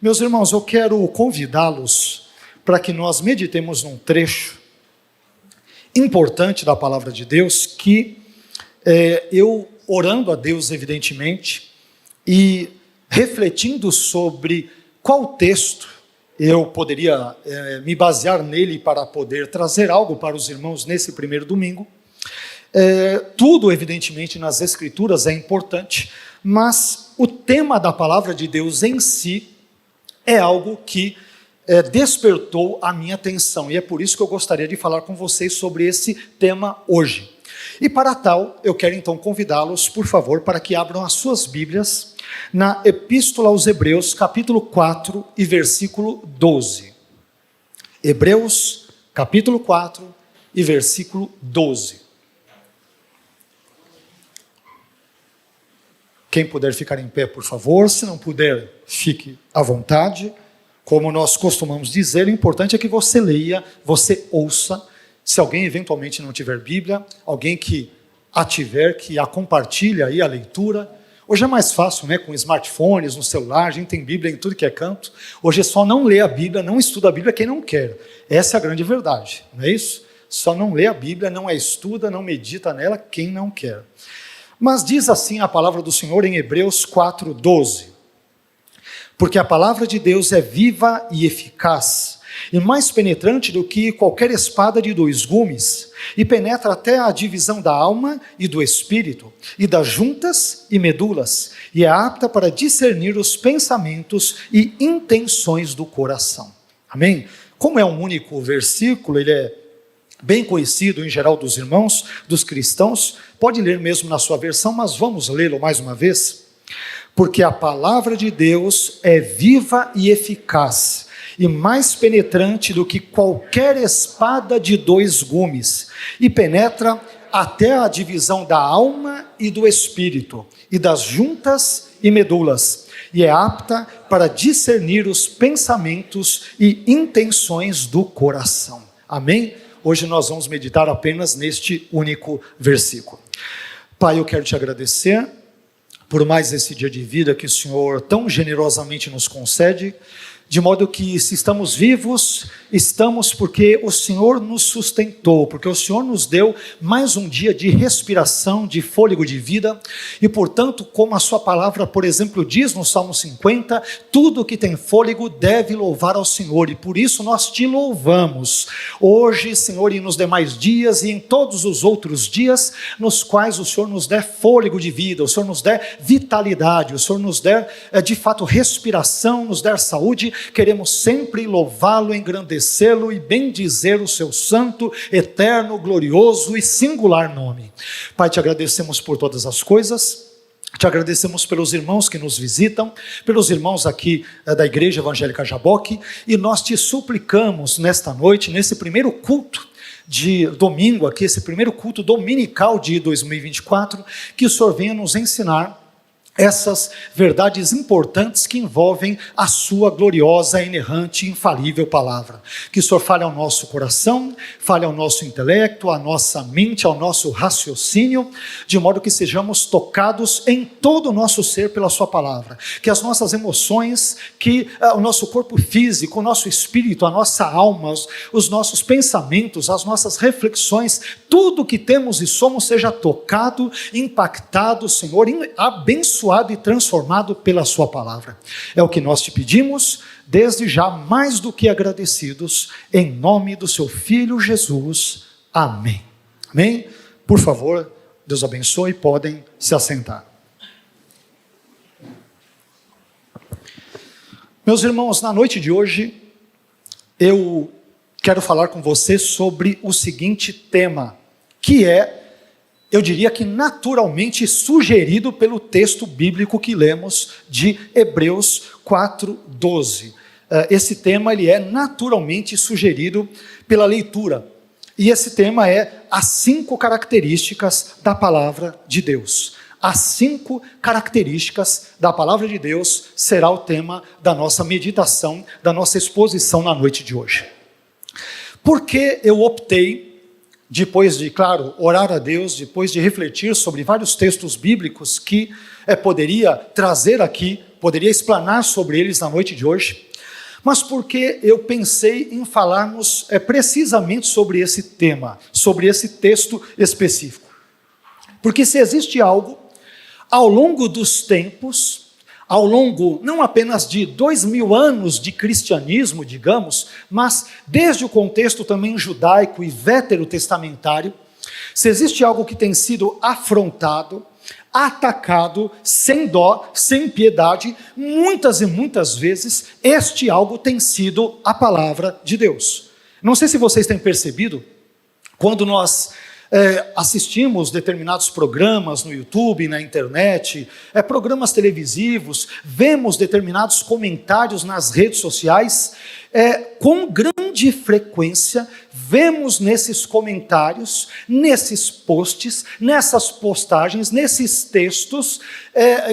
Meus irmãos, eu quero convidá-los para que nós meditemos num trecho importante da palavra de Deus, que eu orando a Deus, evidentemente, e refletindo sobre qual texto eu poderia me basear nele para poder trazer algo para os irmãos nesse primeiro domingo. Tudo, evidentemente, nas Escrituras é importante, mas o tema da palavra de Deus em si é algo que despertou a minha atenção, e é por isso que eu gostaria de falar com vocês sobre esse tema hoje. E para tal, eu quero então convidá-los, por favor, para que abram as suas Bíblias na Epístola aos Hebreus, capítulo 4 e versículo 12. Hebreus, capítulo 4 e versículo 12. Quem puder ficar em pé, por favor, se não puder, fique à vontade. Como nós costumamos dizer, o importante é que você leia, você ouça. Se alguém eventualmente não tiver Bíblia, alguém que a tiver, que a compartilhe aí a leitura. Hoje é mais fácil, né? Com smartphones, no celular, a gente tem Bíblia em tudo que é canto. Hoje é só não ler a Bíblia, não estuda a Bíblia quem não quer. Essa é a grande verdade, não é isso? Só não lê a Bíblia, não a estuda, não medita nela quem não quer. Mas diz assim a palavra do Senhor em Hebreus 4:12. Porque a palavra de Deus é viva e eficaz, e mais penetrante do que qualquer espada de dois gumes, e penetra até a divisão da alma e do espírito, e das juntas e medulas, e é apta para discernir os pensamentos e intenções do coração. Amém? Como é um único versículo, ele é bem conhecido em geral dos irmãos, dos cristãos, pode ler mesmo na sua versão, mas vamos lê-lo mais uma vez. Porque a palavra de Deus é viva e eficaz, e mais penetrante do que qualquer espada de dois gumes, e penetra até a divisão da alma e do espírito, e das juntas e medulas, e é apta para discernir os pensamentos e intenções do coração. Amém? Hoje nós vamos meditar apenas neste único versículo. Pai, eu quero te agradecer por mais esse dia de vida que o Senhor tão generosamente nos concede, de modo que se estamos vivos, estamos porque o Senhor nos sustentou, porque o Senhor nos deu mais um dia de respiração, de fôlego de vida, e portanto, como a sua palavra, por exemplo, diz no Salmo 50, tudo que tem fôlego deve louvar ao Senhor, e por isso nós te louvamos, hoje, Senhor, e nos demais dias, e em todos os outros dias, nos quais o Senhor nos der fôlego de vida, o Senhor nos der vitalidade, o Senhor nos der, de fato, respiração, nos der saúde. Queremos sempre louvá-lo, engrandecê-lo e bendizer o seu santo, eterno, glorioso e singular nome. Pai, te agradecemos por todas as coisas, te agradecemos pelos irmãos que nos visitam, pelos irmãos aqui da Igreja Evangélica Jaboque, e nós te suplicamos nesta noite, nesse primeiro culto de domingo aqui, esse primeiro culto dominical de 2024, que o Senhor venha nos ensinar essas verdades importantes que envolvem a sua gloriosa, inerrante, infalível palavra. Que o Senhor fale ao nosso coração, fale ao nosso intelecto, à nossa mente, ao nosso raciocínio, de modo que sejamos tocados em todo o nosso ser pela sua palavra. Que as nossas emoções, que o nosso corpo físico, o nosso espírito, a nossa alma, os nossos pensamentos, as nossas reflexões, tudo que temos e somos seja tocado, impactado, Senhor, abençoado e transformado pela sua palavra. É o que nós te pedimos, desde já mais do que agradecidos, em nome do seu Filho Jesus. Amém. Amém? Por favor, Deus abençoe, podem se assentar. Meus irmãos, na noite de hoje, eu quero falar com você sobre o seguinte tema, que é, eu diria que naturalmente sugerido pelo texto bíblico que lemos de Hebreus 4:12. Esse tema ele é naturalmente sugerido pela leitura. E esse tema é as 5 características da palavra de Deus. As 5 características da palavra de Deus será o tema da nossa meditação, da nossa exposição na noite de hoje. Por que eu optei, depois de, claro, orar a Deus, depois de refletir sobre vários textos bíblicos que poderia trazer aqui poderia explanar sobre eles na noite de hoje, mas porque eu pensei em falarmos precisamente sobre esse tema, sobre esse texto específico. Porque se existe algo, ao longo dos tempos, ao longo não apenas de 2000 anos de cristianismo, digamos, mas desde o contexto também judaico e veterotestamentário, se existe algo que tem sido afrontado, atacado, sem dó, sem piedade, muitas e muitas vezes, este algo tem sido a palavra de Deus. Não sei se vocês têm percebido, quando nós assistimos determinados programas no YouTube, na internet, programas televisivos, vemos determinados comentários nas redes sociais, com grande frequência, vemos nesses comentários, nesses posts, nessas postagens, nesses textos,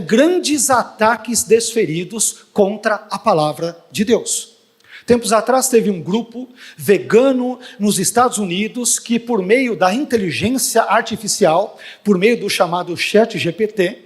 grandes ataques desferidos contra a palavra de Deus. Tempos atrás teve um grupo vegano nos Estados Unidos que, por meio da inteligência artificial, por meio do chamado ChatGPT,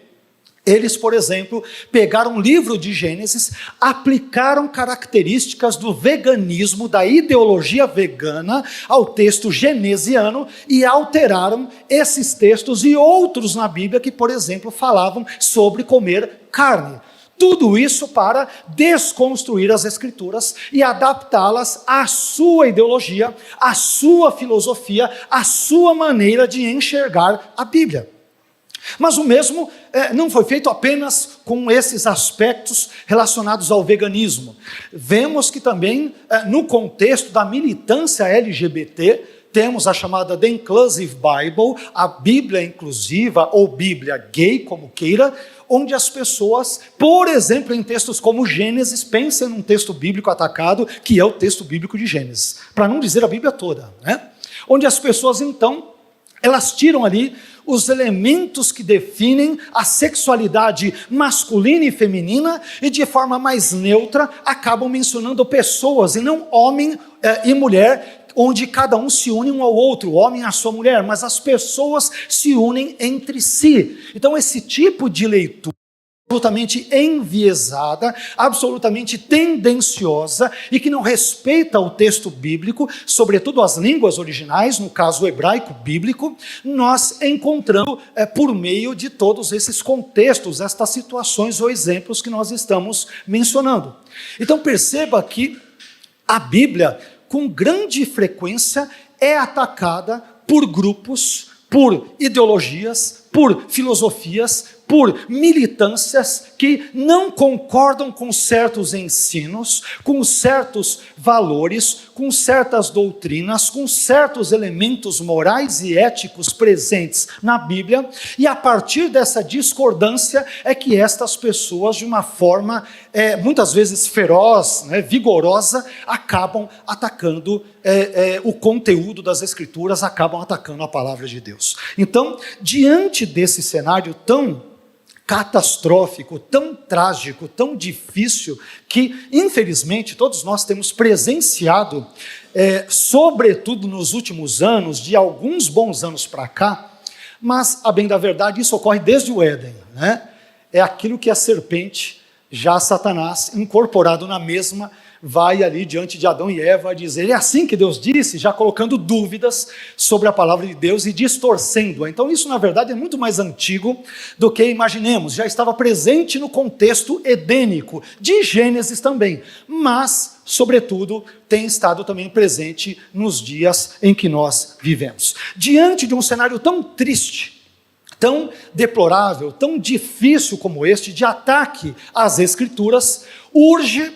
eles, por exemplo, pegaram um livro de Gênesis, aplicaram características do veganismo, da ideologia vegana, ao texto genesiano e alteraram esses textos e outros na Bíblia que, por exemplo, falavam sobre comer carne. Tudo isso para desconstruir as Escrituras e adaptá-las à sua ideologia, à sua filosofia, à sua maneira de enxergar a Bíblia. Mas o mesmo não foi feito apenas com esses aspectos relacionados ao veganismo. Vemos que também, no contexto da militância LGBT, temos a chamada The Inclusive Bible, a Bíblia inclusiva ou Bíblia gay, como queira, onde as pessoas, por exemplo, em textos como Gênesis, pensem num texto bíblico atacado, que é o texto bíblico de Gênesis, para não dizer a Bíblia toda, né? Onde as pessoas, então, elas tiram ali os elementos que definem a sexualidade masculina e feminina e de forma mais neutra acabam mencionando pessoas e não homem e mulher, onde cada um se une um ao outro, o homem à sua mulher, mas as pessoas se unem entre si. Então esse tipo de leitura absolutamente enviesada, absolutamente tendenciosa e que não respeita o texto bíblico, sobretudo as línguas originais, no caso o hebraico bíblico, nós encontramos por meio de todos esses contextos, estas situações ou exemplos que nós estamos mencionando. Então perceba que a Bíblia, com grande frequência, é atacada por grupos, por ideologias, por filosofias, por militâncias que não concordam com certos ensinos, com certos valores, com certas doutrinas, com certos elementos morais e éticos presentes na Bíblia, e a partir dessa discordância é que estas pessoas, de uma forma muitas vezes feroz, vigorosa, acabam atacando o conteúdo das Escrituras, acabam atacando a palavra de Deus. Então, diante desse cenário tão catastrófico, tão trágico, tão difícil, que infelizmente todos nós temos presenciado, sobretudo nos últimos anos, de alguns bons anos para cá, mas a bem da verdade isso ocorre desde o Éden, né? É aquilo que a serpente, já Satanás, incorporado na mesma, vai ali diante de Adão e Eva dizer, é assim que Deus disse, já colocando dúvidas sobre a palavra de Deus e distorcendo-a. Então isso na verdade é muito mais antigo do que imaginemos, já estava presente no contexto edênico, de Gênesis também, mas sobretudo tem estado também presente nos dias em que nós vivemos. Diante de um cenário tão triste, tão deplorável, tão difícil como este, de ataque às Escrituras, urge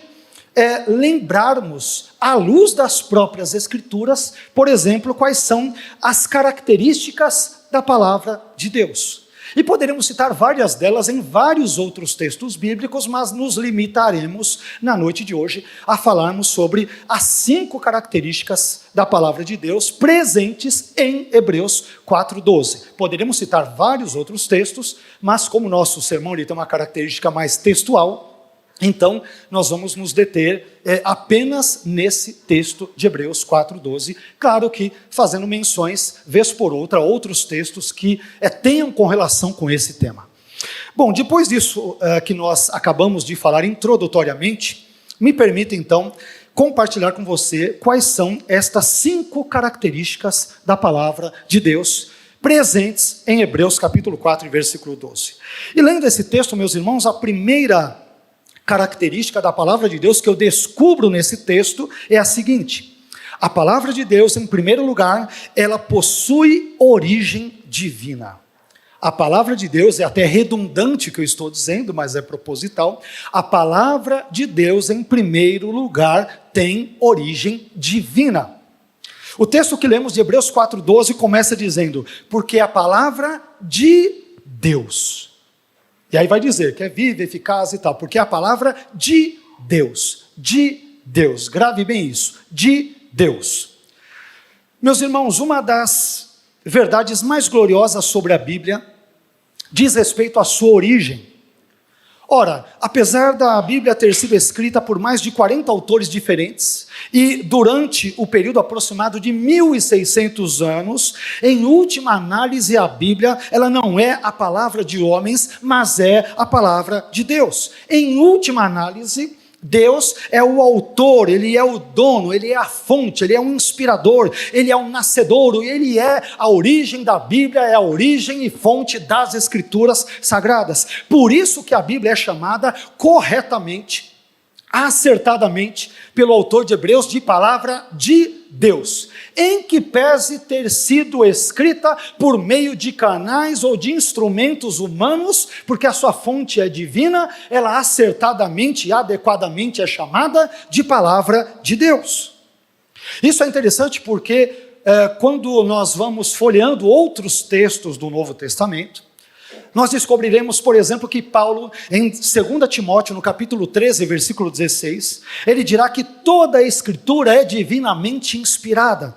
lembrarmos, à luz das próprias Escrituras, por exemplo, quais são as características da palavra de Deus. E poderemos citar várias delas em vários outros textos bíblicos, mas nos limitaremos, na noite de hoje, a falarmos sobre as 5 características da palavra de Deus presentes em Hebreus 4:12. Poderemos citar vários outros textos, mas como o nosso sermão ele tem uma característica mais textual, então, nós vamos nos deter apenas nesse texto de Hebreus 4:12, claro que fazendo menções, vez por outra, a outros textos que tenham correlação com esse tema. Bom, depois disso que nós acabamos de falar introdutoriamente, me permita então compartilhar com você quais são estas 5 características da palavra de Deus presentes em Hebreus capítulo 4, versículo 12. E lendo esse texto, meus irmãos, a primeira característica da palavra de Deus que eu descubro nesse texto é a seguinte: a palavra de Deus, em primeiro lugar, ela possui origem divina. A palavra de Deus, é até redundante o que eu estou dizendo, mas é proposital. A palavra de Deus, em primeiro lugar, tem origem divina. O texto que lemos de Hebreus 4,12 começa dizendo: porque a palavra de Deus. E aí vai dizer que é viva, eficaz e tal, porque a palavra de Deus. Grave bem isso, de Deus. Meus irmãos, uma das verdades mais gloriosas sobre a Bíblia diz respeito à sua origem. Ora, apesar da Bíblia ter sido escrita por mais de 40 autores diferentes, e durante o período aproximado de 1.600 anos, em última análise a Bíblia, ela não é a palavra de homens, mas é a palavra de Deus. Em última análise, Deus é o autor, Ele é o dono, Ele é a fonte, Ele é o inspirador, Ele é o nascedouro, Ele é a origem da Bíblia, é a origem e fonte das Escrituras Sagradas. Por isso que a Bíblia é chamada corretamente, acertadamente, pelo autor de Hebreus, de palavra de Deus, em que pese ter sido escrita por meio de canais ou de instrumentos humanos, porque a sua fonte é divina, ela acertadamente e adequadamente é chamada de palavra de Deus. Isso é interessante porque quando nós vamos folheando outros textos do Novo Testamento, nós descobriremos, por exemplo, que Paulo, em 2 Timóteo, no capítulo 13, versículo 16, ele dirá que toda a Escritura é divinamente inspirada.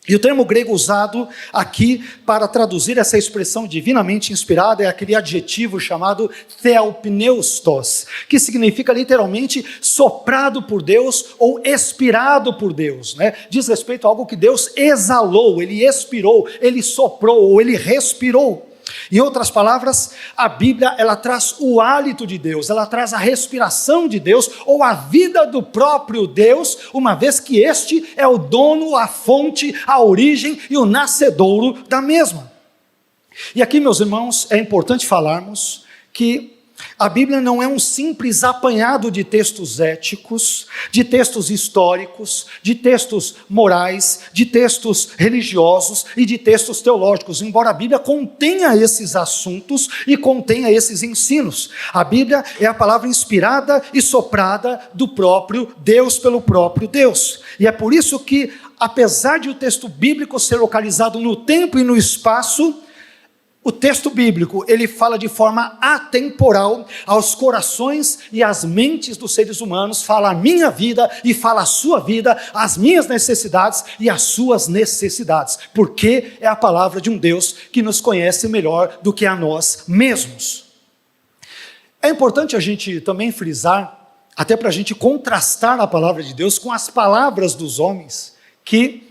E o termo grego usado aqui para traduzir essa expressão divinamente inspirada é aquele adjetivo chamado theopneustos, que significa literalmente soprado por Deus ou expirado por Deus, né? Diz respeito a algo que Deus exalou, Ele expirou, Ele soprou ou Ele respirou. Em outras palavras, a Bíblia, ela traz o hálito de Deus, ela traz a respiração de Deus, ou a vida do próprio Deus, uma vez que este é o dono, a fonte, a origem e o nascedouro da mesma. E aqui, meus irmãos, é importante falarmos que a Bíblia não é um simples apanhado de textos éticos, de textos históricos, de textos morais, de textos religiosos e de textos teológicos, embora a Bíblia contenha esses assuntos e contenha esses ensinos. A Bíblia é a palavra inspirada e soprada do próprio Deus, pelo próprio Deus. E é por isso que, apesar de o texto bíblico ser localizado no tempo e no espaço, o texto bíblico, ele fala de forma atemporal aos corações e às mentes dos seres humanos, fala a minha vida e fala a sua vida, as minhas necessidades e as suas necessidades, porque é a palavra de um Deus que nos conhece melhor do que a nós mesmos. É importante a gente também frisar, até para a gente contrastar a palavra de Deus com as palavras dos homens, que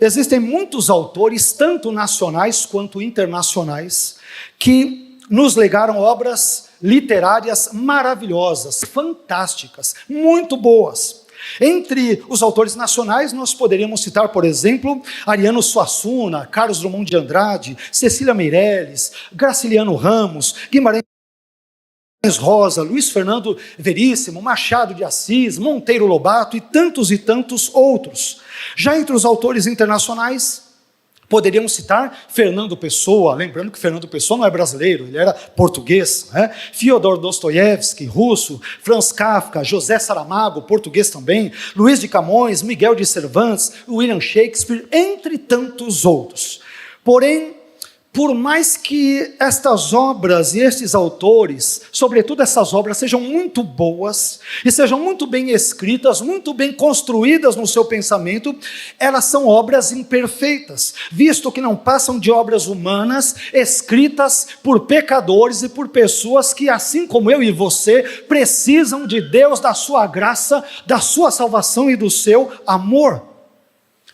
existem muitos autores, tanto nacionais quanto internacionais, que nos legaram obras literárias maravilhosas, fantásticas, muito boas. Entre os autores nacionais, nós poderíamos citar, por exemplo, Ariano Suassuna, Carlos Drummond de Andrade, Cecília Meirelles, Graciliano Ramos, Guimarães Rosa, Luiz Fernando Veríssimo, Machado de Assis, Monteiro Lobato e tantos outros. Já entre os autores internacionais, poderíamos citar Fernando Pessoa, lembrando que Fernando Pessoa não é brasileiro, ele era português, né? Fyodor Dostoiévski, russo, Franz Kafka, José Saramago, português também, Luís de Camões, Miguel de Cervantes, William Shakespeare, entre tantos outros. Porém, por mais que estas obras e estes autores, sobretudo essas obras, sejam muito boas e sejam muito bem escritas, muito bem construídas no seu pensamento, elas são obras imperfeitas, visto que não passam de obras humanas, escritas por pecadores e por pessoas que, assim como eu e você, precisam de Deus, da sua graça, da sua salvação e do seu amor.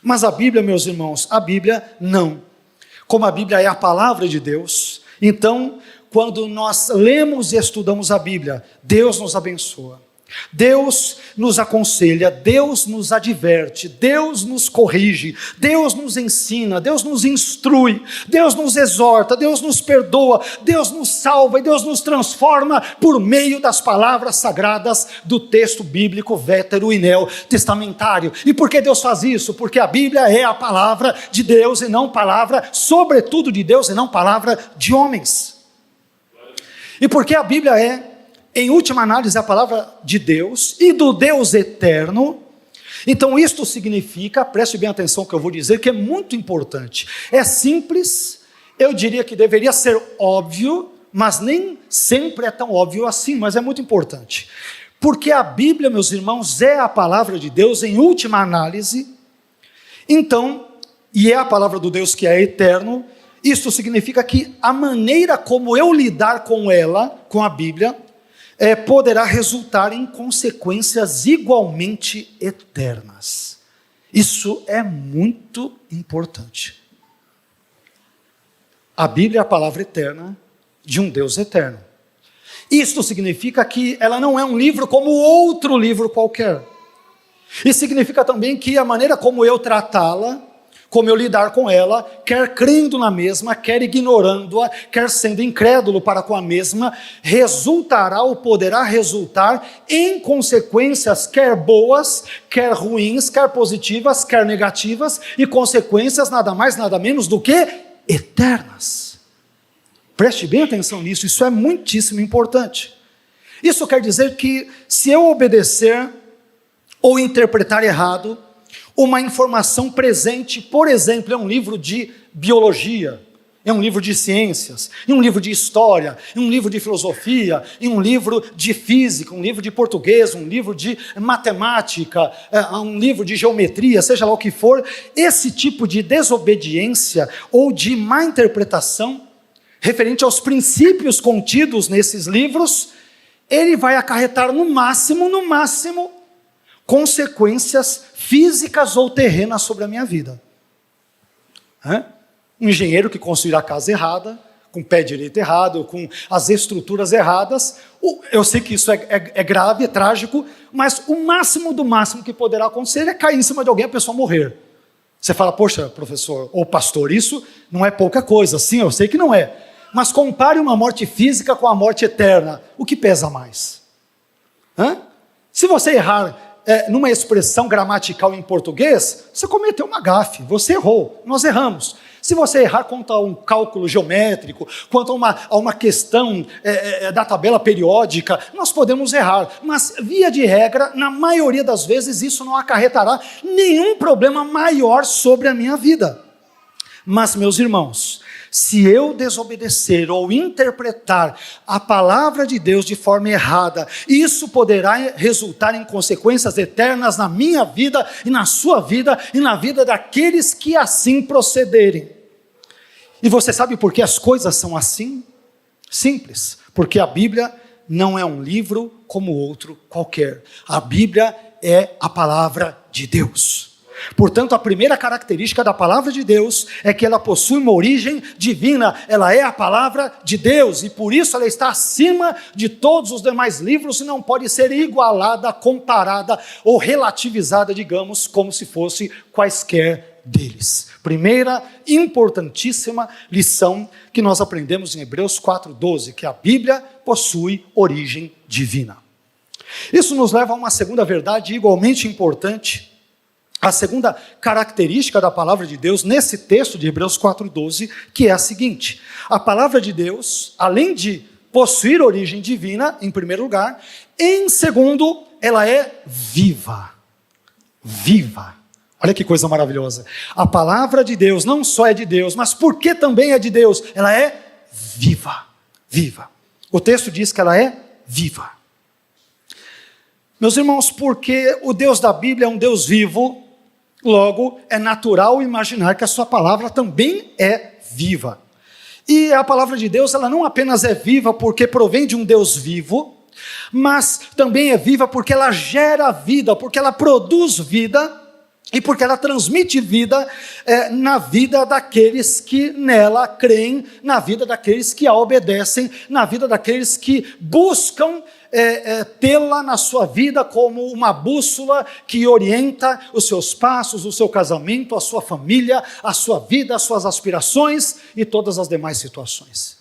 Mas a Bíblia, meus irmãos, a Bíblia não. Como a Bíblia é a palavra de Deus, então, quando nós lemos e estudamos a Bíblia, Deus nos abençoa. Deus nos aconselha, Deus nos adverte, Deus nos corrige, Deus nos ensina, Deus nos instrui, Deus nos exorta, Deus nos perdoa, Deus nos salva e Deus nos transforma por meio das palavras sagradas do texto bíblico vétero e neotestamentário. E por que Deus faz isso? Porque a Bíblia é a palavra de Deus e não palavra, sobretudo de Deus e não palavra de homens. E porque a Bíblia é, em última análise, a palavra de Deus e do Deus eterno, então isto significa, preste bem atenção no que eu vou dizer, que é muito importante. É simples, eu diria que deveria ser óbvio, mas nem sempre é tão óbvio assim, mas é muito importante. Porque a Bíblia, meus irmãos, é a palavra de Deus em última análise, então, e é a palavra do Deus que é eterno, isto significa que a maneira como eu lidar com ela, com a Bíblia, poderá resultar em consequências igualmente eternas. Isso é muito importante. A Bíblia é a palavra eterna de um Deus eterno. Isto significa que ela não é um livro como outro livro qualquer. E significa também que a maneira como eu tratá-la, como eu lidar com ela, quer crendo na mesma, quer ignorando-a, quer sendo incrédulo para com a mesma, resultará ou poderá resultar em consequências quer boas, quer ruins, quer positivas, quer negativas, e consequências nada mais, nada menos do que eternas. Preste bem atenção nisso, isso é muitíssimo importante. Isso quer dizer que se eu obedecer ou interpretar errado, uma informação presente, por exemplo, em um livro de biologia, em um livro de ciências, em um livro de história, em um livro de filosofia, em um livro de física, um livro de português, um livro de matemática, um livro de geometria, seja lá o que for, esse tipo de desobediência ou de má interpretação, referente aos princípios contidos nesses livros, ele vai acarretar no máximo, consequências físicas ou terrenas sobre a minha vida. Um engenheiro que construir a casa errada, com o pé direito errado, com as estruturas erradas, eu sei que isso é grave, é trágico, mas o máximo do máximo que poderá acontecer é cair em cima de alguém e a pessoa morrer. Você fala, poxa, professor ou pastor, isso não é pouca coisa. Sim, eu sei que não é. Mas compare uma morte física com a morte eterna. O que pesa mais? Se você errar numa expressão gramatical em português, você cometeu uma gafe, você errou, nós erramos. Se você errar quanto a um cálculo geométrico, quanto a uma questão da tabela periódica, nós podemos errar, mas via de regra, na maioria das vezes, isso não acarretará nenhum problema maior sobre a minha vida. Mas, meus irmãos, se eu desobedecer ou interpretar a palavra de Deus de forma errada, isso poderá resultar em consequências eternas na minha vida e na sua vida e na vida daqueles que assim procederem. E você sabe por que as coisas são assim? Simples, porque a Bíblia não é um livro como outro qualquer. A Bíblia é a palavra de Deus. Portanto, a primeira característica da palavra de Deus é que ela possui uma origem divina, ela é a palavra de Deus, e por isso ela está acima de todos os demais livros e não pode ser igualada, comparada ou relativizada, digamos, como se fosse quaisquer deles. Primeira importantíssima lição que nós aprendemos em Hebreus 4:12, que a Bíblia possui origem divina. Isso nos leva a uma segunda verdade igualmente importante. A segunda característica da palavra de Deus, nesse texto de Hebreus 4:12, que é a seguinte: a palavra de Deus, além de possuir origem divina, em primeiro lugar, em segundo, ela é viva. Viva. Olha que coisa maravilhosa. A palavra de Deus não só é de Deus, mas porque também é de Deus, ela é viva. Viva. O texto diz que ela é viva. Meus irmãos, porque o Deus da Bíblia é um Deus vivo, logo é natural imaginar que a sua palavra também é viva. E a palavra de Deus, ela não apenas é viva porque provém de um Deus vivo, mas também é viva porque ela gera vida, porque ela produz vida, e porque ela transmite vida na vida daqueles que nela creem, na vida daqueles que a obedecem, na vida daqueles que buscam tê-la na sua vida como uma bússola que orienta os seus passos, o seu casamento, a sua família, a sua vida, as suas aspirações e todas as demais situações.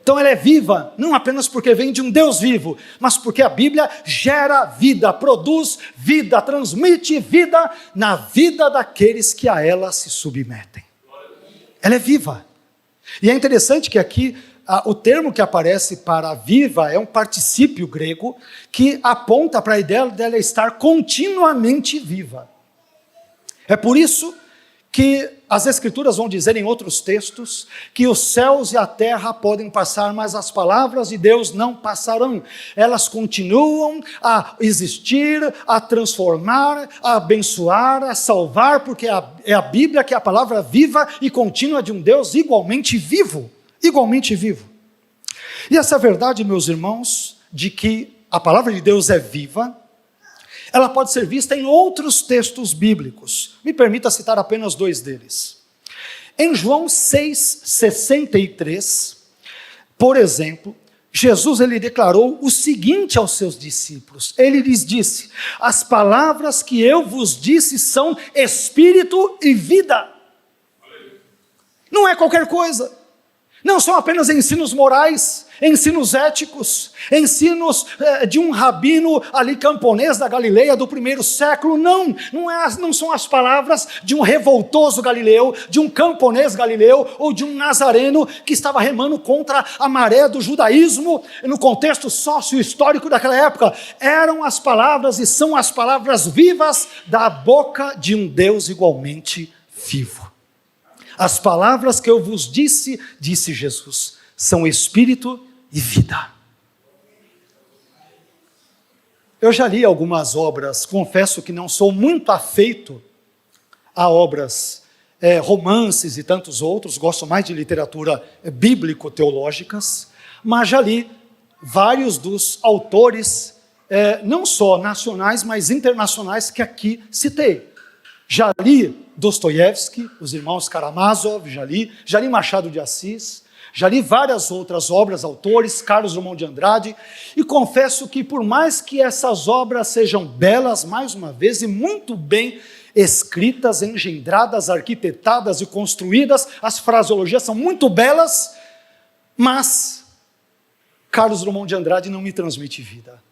Então ela é viva, não apenas porque vem de um Deus vivo, mas porque a Bíblia gera vida, produz vida, transmite vida na vida daqueles que a ela se submetem. Ela é viva. E é interessante que aqui o termo que aparece para viva é um particípio grego que aponta para a ideia dela estar continuamente viva. É por isso que as Escrituras vão dizer em outros textos que os céus e a terra podem passar, mas as palavras de Deus não passarão. Elas continuam a existir, a transformar, a abençoar, a salvar, porque é a Bíblia que é a palavra viva e contínua de um Deus igualmente vivo. Igualmente vivo. E essa verdade, meus irmãos, de que a palavra de Deus é viva, ela pode ser vista em outros textos bíblicos. Me permita citar apenas 2 deles. Em João 6,63, por exemplo, Jesus ele declarou o seguinte aos seus discípulos. Ele lhes disse: as palavras que eu vos disse são espírito e vida. Não é qualquer coisa. Não são apenas ensinos morais, ensinos éticos, ensinos de um rabino ali camponês da Galileia do 1º século. Não são as palavras de um revoltoso galileu, de um camponês galileu ou de um nazareno que estava remando contra a maré do judaísmo no contexto sócio-histórico daquela época. Eram as palavras e são as palavras vivas da boca de um Deus igualmente vivo. As palavras que eu vos disse, disse Jesus, são espírito e vida. Eu já li algumas obras, confesso que não sou muito afeito a obras, romances e tantos outros, gosto mais de literatura bíblico-teológicas, mas já li vários dos autores, não só nacionais, mas internacionais que aqui citei. Já li Dostoiévski, os irmãos Karamazov, já li Machado de Assis, já li várias outras obras, autores, Carlos Drummond de Andrade, e confesso que por mais que essas obras sejam belas, mais uma vez, e muito bem escritas, engendradas, arquitetadas e construídas, as fraseologias são muito belas, mas Carlos Drummond de Andrade não me transmite vida.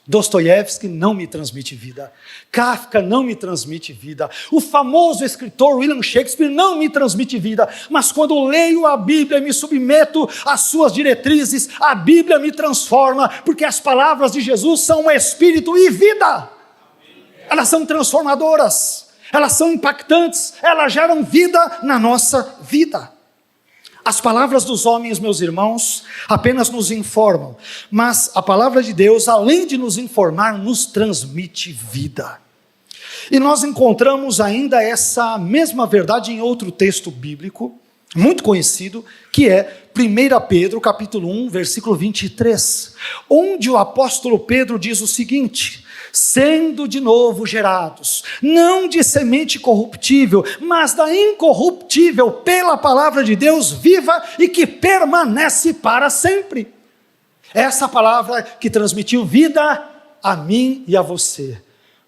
Dostoiévski não me transmite vida, Kafka não me transmite vida, o famoso escritor William Shakespeare não me transmite vida, mas quando leio a Bíblia e me submeto às suas diretrizes, a Bíblia me transforma, porque as palavras de Jesus são espírito e vida. Elas são transformadoras, elas são impactantes, elas geram vida na nossa vida. As palavras dos homens, meus irmãos, apenas nos informam, mas a palavra de Deus, além de nos informar, nos transmite vida. E nós encontramos ainda essa mesma verdade em outro texto bíblico, muito conhecido, que é 1 Pedro, capítulo 1, versículo 23, onde o apóstolo Pedro diz o seguinte: sendo de novo gerados, não de semente corruptível, mas da incorruptível, pela palavra de Deus viva e que permanece para sempre. Essa palavra que transmitiu vida a mim e a você.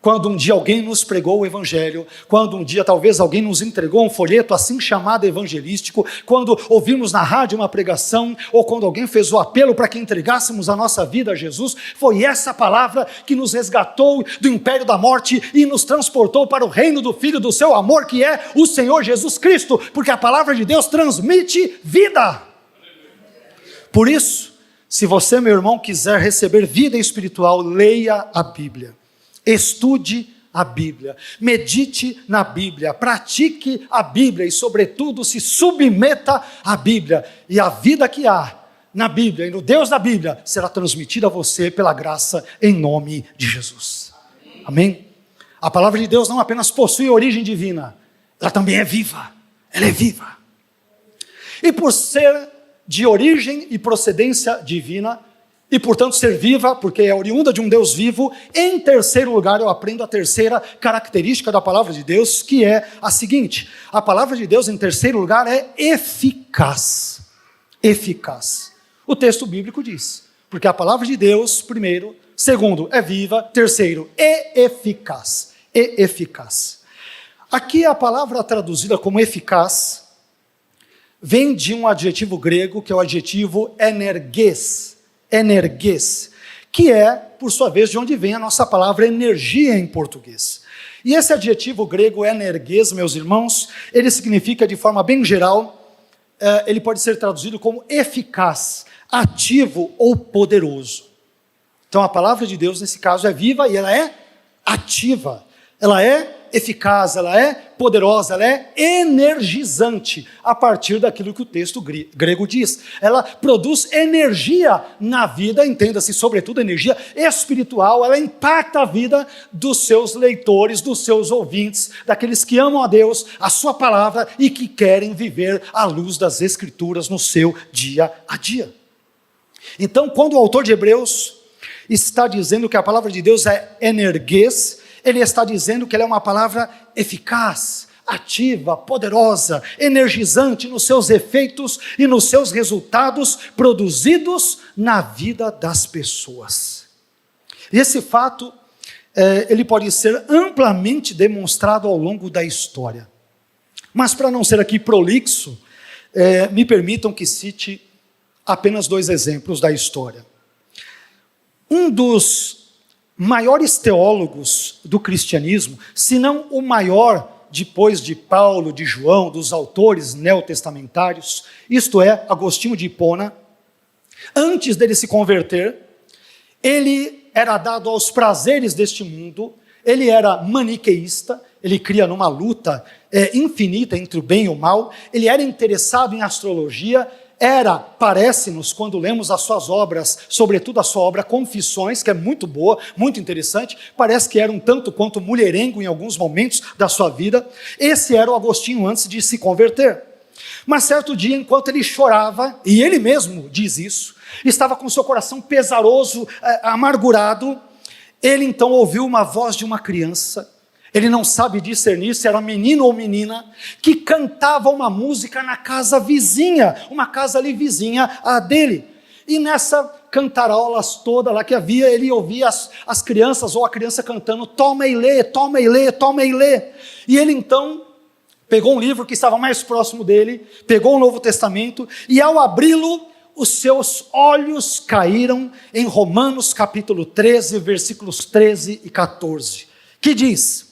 Quando um dia alguém nos pregou o evangelho, quando um dia talvez alguém nos entregou um folheto assim chamado evangelístico, quando ouvimos na rádio uma pregação, ou quando alguém fez o apelo para que entregássemos a nossa vida a Jesus, foi essa palavra que nos resgatou do império da morte e nos transportou para o reino do Filho do seu amor, que é o Senhor Jesus Cristo, porque a palavra de Deus transmite vida. Por isso, se você, meu irmão, quiser receber vida espiritual, leia a Bíblia. Estude a Bíblia, medite na Bíblia, pratique a Bíblia e, sobretudo, se submeta à Bíblia. E a vida que há na Bíblia e no Deus da Bíblia será transmitida a você pela graça em nome de Jesus. Amém? A palavra de Deus não apenas possui origem divina, ela também é viva. Ela é viva. E por ser de origem e procedência divina, e portanto ser viva, porque é oriunda de um Deus vivo. Em terceiro lugar, eu aprendo a terceira característica da palavra de Deus, que é a seguinte: a palavra de Deus, em terceiro lugar, é eficaz. Eficaz. O texto bíblico diz, porque a palavra de Deus, primeiro, segundo, é viva, terceiro, é eficaz. É eficaz. Aqui a palavra traduzida como eficaz vem de um adjetivo grego, que é o adjetivo energes, que é, por sua vez, de onde vem a nossa palavra energia em português. E esse adjetivo grego energes, meus irmãos, ele significa, de forma bem geral, ele pode ser traduzido como eficaz, ativo ou poderoso. Então a palavra de Deus, nesse caso, é viva e ela é ativa, ela é eficaz, ela é poderosa, ela é energizante, a partir daquilo que o texto grego diz. Ela produz energia na vida, entenda-se, sobretudo energia espiritual, ela impacta a vida dos seus leitores, dos seus ouvintes, daqueles que amam a Deus, a sua palavra e que querem viver à luz das Escrituras no seu dia a dia. Então, quando o autor de Hebreus está dizendo que a palavra de Deus é energes, ele está dizendo que ela é uma palavra eficaz, ativa, poderosa, energizante nos seus efeitos e nos seus resultados produzidos na vida das pessoas. E esse fato, ele pode ser amplamente demonstrado ao longo da história. Mas para não ser aqui prolixo, me permitam que cite apenas 2 exemplos da história. Um dos maiores teólogos do cristianismo, se não o maior depois de Paulo, de João, dos autores neotestamentários, isto é, Agostinho de Hipona, antes dele se converter, ele era dado aos prazeres deste mundo, ele era maniqueísta, ele cria numa luta infinita entre o bem e o mal, ele era interessado em astrologia, parece-nos, quando lemos as suas obras, sobretudo a sua obra Confissões, que é muito boa, muito interessante, parece que era um tanto quanto mulherengo em alguns momentos da sua vida. Esse era o Agostinho antes de se converter. Mas certo dia, enquanto ele chorava, e ele mesmo diz isso, estava com seu coração pesaroso, amargurado, ele então ouviu uma voz de uma criança, ele não sabe discernir se era menino ou menina, que cantava uma música na casa vizinha, uma casa ali vizinha a dele. E nessa cantarolas toda lá que havia, ele ouvia as crianças ou a criança cantando, toma e lê, toma e lê, toma e lê. E ele então pegou um livro que estava mais próximo dele, pegou o Novo Testamento e ao abri-lo, os seus olhos caíram em Romanos capítulo 13, versículos 13 e 14, que diz: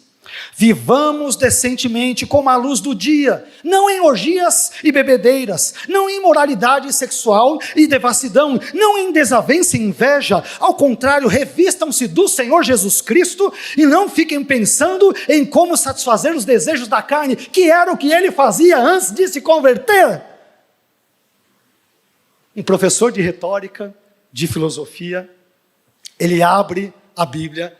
vivamos decentemente como a luz do dia, não em orgias e bebedeiras, não em imoralidade sexual e devassidão, não em desavença e inveja, ao contrário, revistam-se do Senhor Jesus Cristo e não fiquem pensando em como satisfazer os desejos da carne, que era o que ele fazia antes de se converter. Um professor de retórica, de filosofia, ele abre a Bíblia.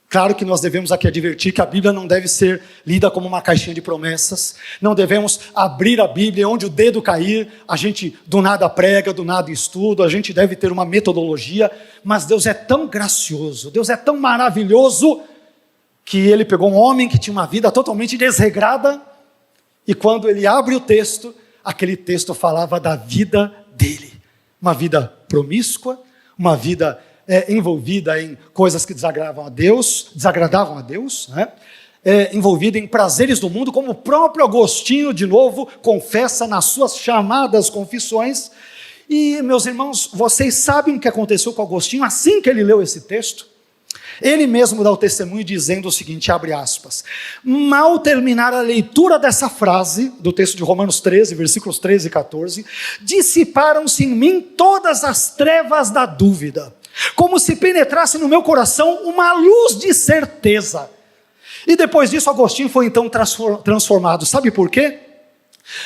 Claro que nós devemos aqui advertir que a Bíblia não deve ser lida como uma caixinha de promessas, não devemos abrir a Bíblia onde o dedo cair, a gente do nada prega, do nada estuda, a gente deve ter uma metodologia, mas Deus é tão gracioso, Deus é tão maravilhoso, que ele pegou um homem que tinha uma vida totalmente desregrada, e quando ele abre o texto, aquele texto falava da vida dele, uma vida promíscua, uma vida envolvida em coisas que desagradavam a Deus, né? Envolvida em prazeres do mundo, como o próprio Agostinho, de novo, confessa nas suas chamadas confissões. E, meus irmãos, vocês sabem o que aconteceu com Agostinho assim que ele leu esse texto? Ele mesmo dá o testemunho dizendo o seguinte, abre aspas: mal terminar a leitura dessa frase, do texto de Romanos 13, versículos 13 e 14, dissiparam-se em mim todas as trevas da dúvida, como se penetrasse no meu coração uma luz de certeza. E depois disso, Agostinho foi então transformado. Sabe por quê?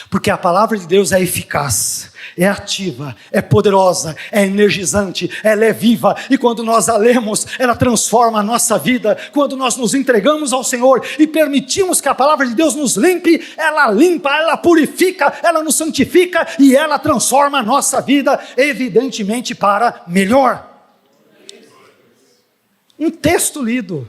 Porque a palavra de Deus é eficaz, é ativa, é poderosa, é energizante, ela é viva, e quando nós a lemos, ela transforma a nossa vida. Quando nós nos entregamos ao Senhor e permitimos que a palavra de Deus nos limpe, ela limpa, ela purifica, ela nos santifica e ela transforma a nossa vida, evidentemente para melhor. Um texto lido,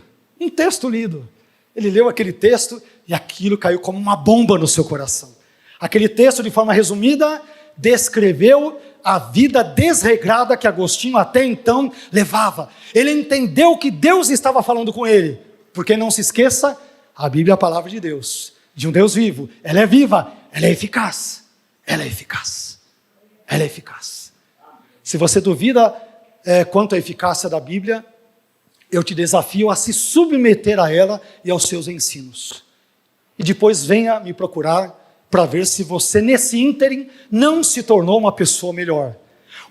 ele leu aquele texto e aquilo caiu como uma bomba no seu coração. Aquele texto, de forma resumida, descreveu a vida desregrada que Agostinho até então levava. Ele entendeu que Deus estava falando com ele, porque não se esqueça, a Bíblia é a palavra de Deus, de um Deus vivo. Ela é viva, ela é eficaz, ela é eficaz, ela é eficaz. Se você duvida quanto à eficácia da Bíblia, eu te desafio a se submeter a ela e aos seus ensinos. E depois venha me procurar para ver se você, nesse ínterim, não se tornou uma pessoa melhor.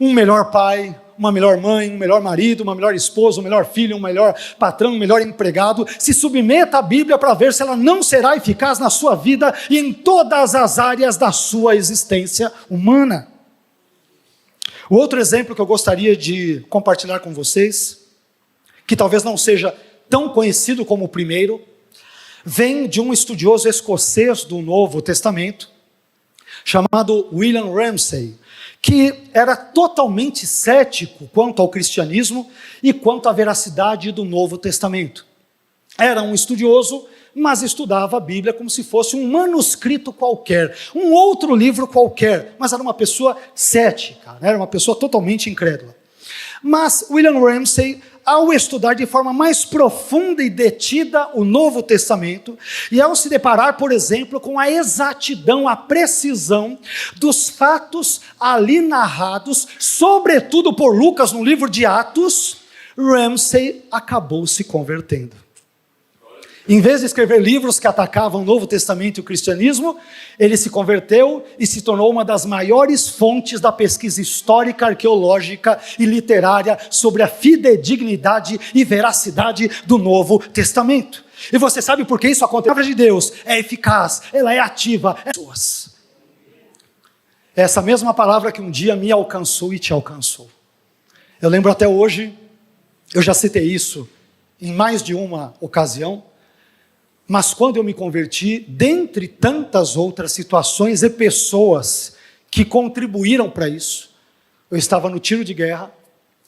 Um melhor pai, uma melhor mãe, um melhor marido, uma melhor esposa, um melhor filho, um melhor patrão, um melhor empregado. Se submeta à Bíblia para ver se ela não será eficaz na sua vida e em todas as áreas da sua existência humana. O outro exemplo que eu gostaria de compartilhar com vocês, que talvez não seja tão conhecido como o primeiro, vem de um estudioso escocês do Novo Testamento, chamado William Ramsay, que era totalmente cético quanto ao cristianismo e quanto à veracidade do Novo Testamento. Era um estudioso, mas estudava a Bíblia como se fosse um manuscrito qualquer, um outro livro qualquer, mas era uma pessoa cética, era uma pessoa totalmente incrédula. Mas William Ramsay, ao estudar de forma mais profunda e detida o Novo Testamento, e ao se deparar, por exemplo, com a exatidão, a precisão dos fatos ali narrados, sobretudo por Lucas no livro de Atos, Ramsay acabou se convertendo. Em vez de escrever livros que atacavam o Novo Testamento e o cristianismo, ele se converteu e se tornou uma das maiores fontes da pesquisa histórica, arqueológica e literária sobre a fidedignidade e veracidade do Novo Testamento. E você sabe por que isso acontece? A palavra de Deus é eficaz, ela é ativa. Essa mesma palavra que um dia me alcançou e te alcançou. Eu lembro até hoje, eu já citei isso em mais de uma ocasião, mas quando eu me converti, dentre tantas outras situações e pessoas que contribuíram para isso, eu estava no tiro de guerra,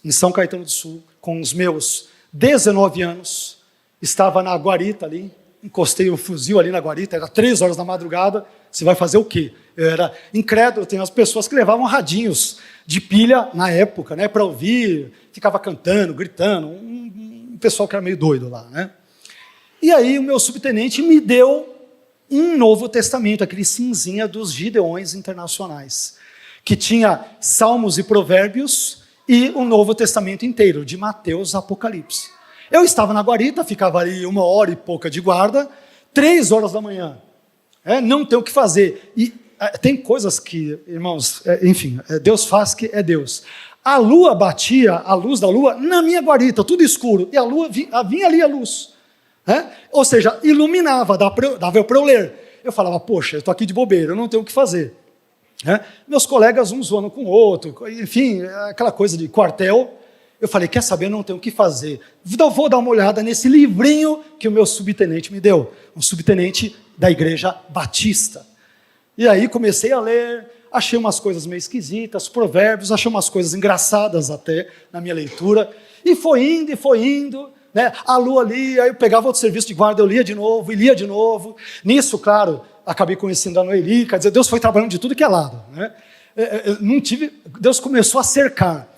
em São Caetano do Sul, com os meus 19 anos, estava na guarita ali, encostei o fuzil ali na guarita, era 3 horas da madrugada, você vai fazer o quê? Eu era incrédulo, tem as pessoas que levavam radinhos de pilha na época, né, para ouvir, ficava cantando, gritando, um pessoal que era meio doido lá, né? E aí o meu subtenente me deu um Novo Testamento, aquele cinzinha dos Gideões Internacionais, que tinha Salmos e Provérbios e o Novo Testamento inteiro, de Mateus a Apocalipse. Eu estava na guarita, ficava ali 1 hora e pouca de guarda, 3 horas da manhã, não tem o que fazer. E tem coisas que, irmãos, enfim, Deus faz que é Deus. A lua batia, a luz da lua, na minha guarita, tudo escuro, e a lua vinha ali a luz. Ou seja, iluminava, dava para eu ler. Eu falava, poxa, eu estou aqui de bobeira, eu não tenho o que fazer. Meus colegas, um zoando com o outro, enfim, aquela coisa de quartel. Eu falei, quer saber, eu não tenho o que fazer. Então, vou dar uma olhada nesse livrinho que o meu subtenente me deu. Um subtenente da Igreja Batista. E aí comecei a ler, achei umas coisas meio esquisitas, provérbios, achei umas coisas engraçadas até na minha leitura. E foi indo. Né? A lua ali, aí eu pegava outro serviço de guarda, eu lia de novo, e lia de novo. Nisso, claro, acabei conhecendo a Noeli, quer dizer, Deus foi trabalhando de tudo que é lado. Né? Deus começou a cercar.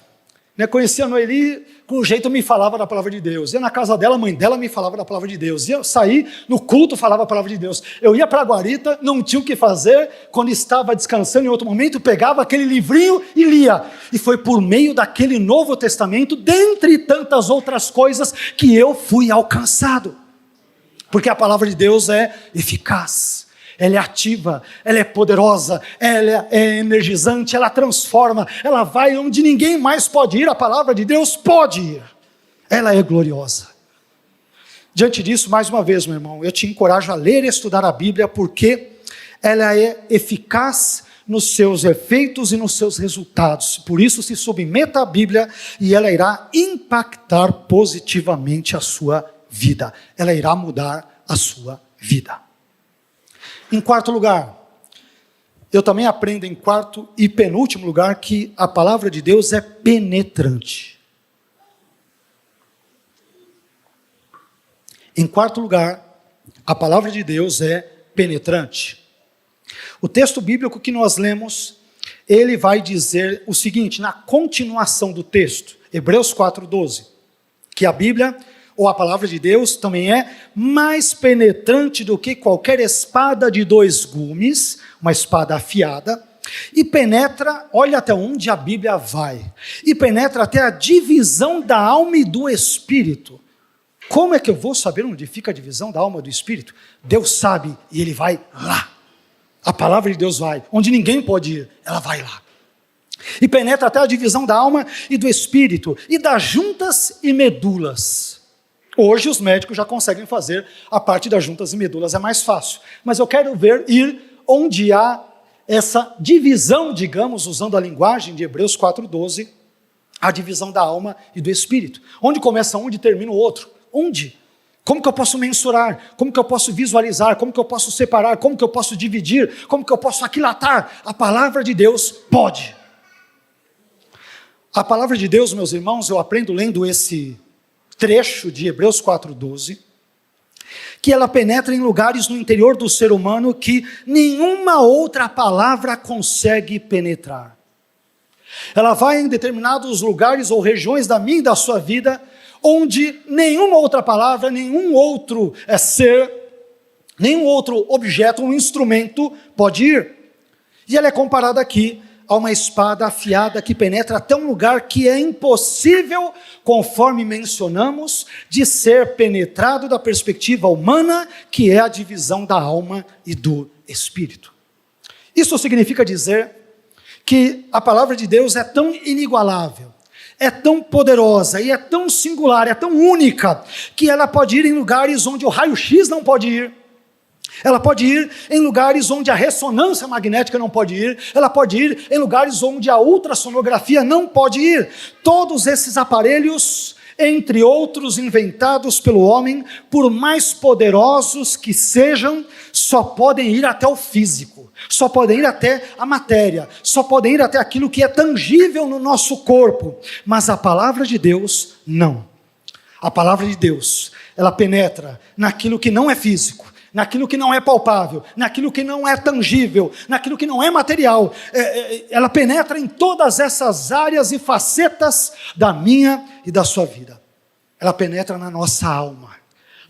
Né? Conheci a Noeli, com o jeito me falava da palavra de Deus. Ia na casa dela, a mãe dela me falava da palavra de Deus. Ia sair no culto, falava a palavra de Deus. Eu ia para a guarita, não tinha o que fazer. Quando estava descansando em outro momento, pegava aquele livrinho e lia. E foi por meio daquele Novo Testamento, dentre tantas outras coisas, que eu fui alcançado. Porque a palavra de Deus é eficaz. Ela é ativa, ela é poderosa, ela é energizante, ela transforma, ela vai onde ninguém mais pode ir, a palavra de Deus pode ir. Ela é gloriosa. Diante disso, mais uma vez, meu irmão, eu te encorajo a ler e estudar a Bíblia, porque ela é eficaz nos seus efeitos e nos seus resultados. Por isso, se submeta à Bíblia e ela irá impactar positivamente a sua vida. Ela irá mudar a sua vida. Em quarto lugar, eu também aprendo em quarto e penúltimo lugar que a palavra de Deus é penetrante. Em quarto lugar, a palavra de Deus é penetrante. O texto bíblico que nós lemos, ele vai dizer o seguinte, na continuação do texto, Hebreus 4:12, que a Bíblia, ou a palavra de Deus, também é mais penetrante do que qualquer espada de 2 gumes, uma espada afiada, e penetra, olha até onde a Bíblia vai, e penetra até a divisão da alma e do espírito. Como é que eu vou saber onde fica a divisão da alma e do espírito? Deus sabe, e Ele vai lá. A palavra de Deus vai, onde ninguém pode ir, ela vai lá. E penetra até a divisão da alma e do espírito, e das juntas e medulas. Hoje os médicos já conseguem fazer a parte das juntas e medulas, é mais fácil. Mas eu quero ir onde há essa divisão, digamos, usando a linguagem de Hebreus 4:12, a divisão da alma e do espírito. Onde começa um e termina o outro? Onde? Como que eu posso mensurar? Como que eu posso visualizar? Como que eu posso separar? Como que eu posso dividir? Como que eu posso aquilatar? A palavra de Deus pode. A palavra de Deus, meus irmãos, eu aprendo lendo esse trecho de Hebreus 4:12, que ela penetra em lugares no interior do ser humano que nenhuma outra palavra consegue penetrar. Ela vai em determinados lugares ou regiões da minha e da sua vida, onde nenhuma outra palavra, nenhum outro ser, nenhum outro objeto, um instrumento pode ir. E ela é comparada aqui a uma espada afiada que penetra até um lugar que é impossível, conforme mencionamos, de ser penetrado da perspectiva humana, que é a divisão da alma e do espírito. Isso significa dizer que a palavra de Deus é tão inigualável, é tão poderosa e é tão singular, é tão única, que ela pode ir em lugares onde o raio-x não pode ir. Ela pode ir em lugares onde a ressonância magnética não pode ir. Ela pode ir em lugares onde a ultrassonografia não pode ir. Todos esses aparelhos, entre outros inventados pelo homem, por mais poderosos que sejam, só podem ir até o físico, só podem ir até a matéria, só podem ir até aquilo que é tangível no nosso corpo. Mas a palavra de Deus, não. A palavra de Deus, ela penetra naquilo que não é físico, naquilo que não é palpável, naquilo que não é tangível, naquilo que não é material. Ela penetra em todas essas áreas e facetas da minha e da sua vida. Ela penetra na nossa alma,